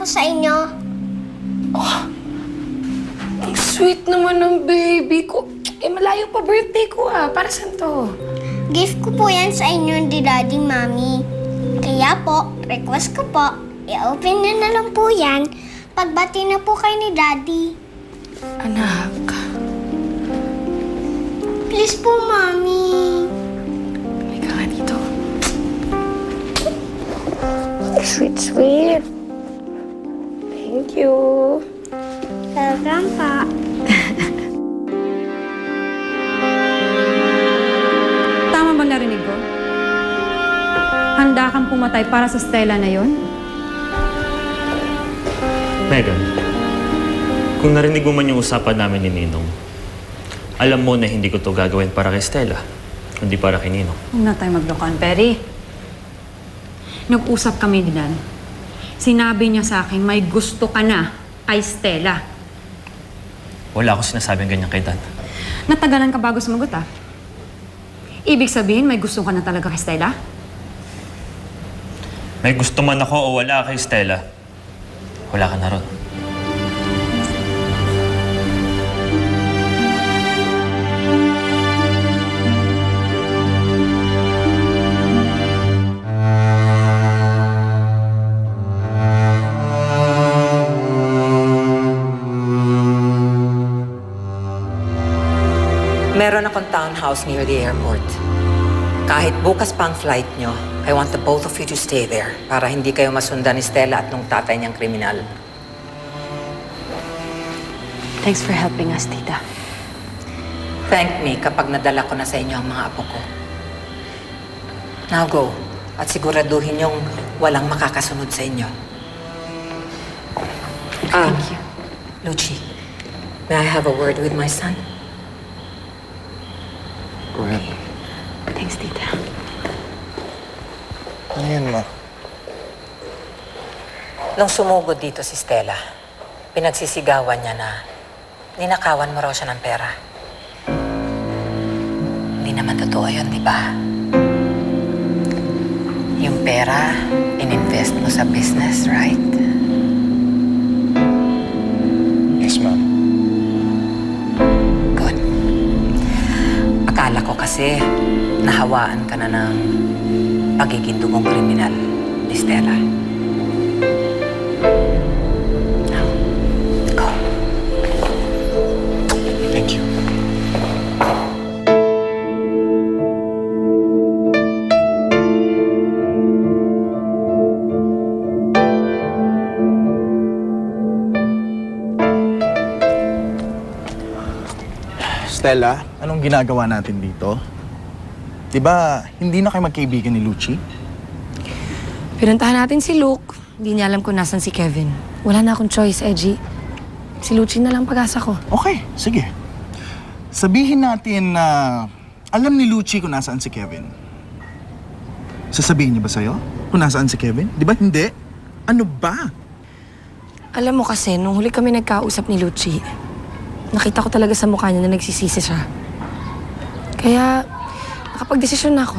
sa inyo. Ang sweet naman ng baby ko. Eh, malayo pa birthday ko Para saan to? Gift ko po yan sa inyo ni Daddy, Mami. Kaya po, request ko po, i-open niyo na lang po yan pagbati na po kayo ni Daddy. Anak. Please po, Mami. Halika nga dito. Sweet, sweet. Thank you. Welcome po. Tama ba narinig ko? Handa kang pumatay para sa Stella na yon? Megan, kung narinig mo man yung usapan namin ni Ninong, alam mo na hindi ko to gagawin para kay Stella, kundi para kay Ninong. Huwag na tayo maglokohan, Perry. Nag-usap kami ni Dan. Sinabi niya sa akin, may gusto ka na kay Stella. Wala akong sinasabing ganyan kay Dan. Natagalan ka bago sumagot, Ibig sabihin, may gusto ka na talaga kay Stella? May gusto man ako o wala kay Stella, wala ka na ron. Meron akong townhouse near the airport. Kahit bukas pa ang flight nyo, I want the both of you to stay there para hindi kayo masundan ni Stella at nung tatay niyang kriminal. Thanks for helping us, Tita. Thank me kapag nadala ko na sa inyo ang mga apo ko. Now go at siguraduhin yung walang makakasunod sa inyo. Thank you. Lucci, may I have a word with my son? Go ahead. Thanks, Tita. Ano yan, Ma? Nung sumugod dito si Stella, pinagsisigawan niya na ninakawan mo raw siya ng pera. Hindi naman totoo yun, di ba? Yung pera, ininvest mo sa business, right? Yes, ma'am. Good. Akala ko kasi nahawaan ka na ng pagiging dugong kriminal ni Stella. Now, go. Thank you. Stella, anong ginagawa natin dito? Diba, hindi na kayo magkaibigan ni Lucci? Pinuntahan natin si Luke. Hindi niya alam kung nasan si Kevin. Wala na akong choice, Edgy. Si Lucci na lang pag-asa ko. Okay, sige. Sabihin natin na alam ni Lucci kung nasaan si Kevin. Sasabihin niya ba sa'yo kung nasaan si Kevin? Di ba hindi? Ano ba? Alam mo kasi, nung huli kami nagkausap ni Lucci, nakita ko talaga sa mukha niya na nagsisisi siya. Kaya, nakapag-desisyon na ako.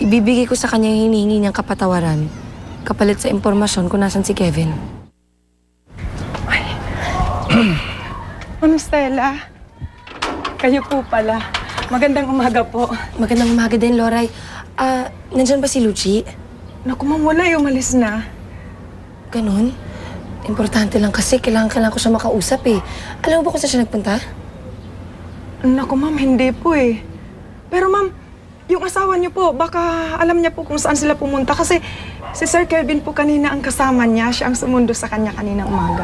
Ibibigay ko sa kanya yung hinihingi niyang kapatawaran kapalit sa impormasyon kung nasan si Kevin. Ma'am Stella, kayo po pala. Magandang umaga po. Magandang umaga din, Loray. Nandyan ba si Lucci? Naku, ma'am, wala yung umalis na. Ganun? Importante lang kasi kailangan ko siya makausap eh. Alam mo ba kung saan siya nagpunta? Naku, ma'am, hindi po eh. Pero ma'am, yung asawa niyo po, baka alam niya po kung saan sila pumunta kasi si Sir Kevin po kanina ang kasama niya. Siya ang sumundo sa kanya kanina umaga.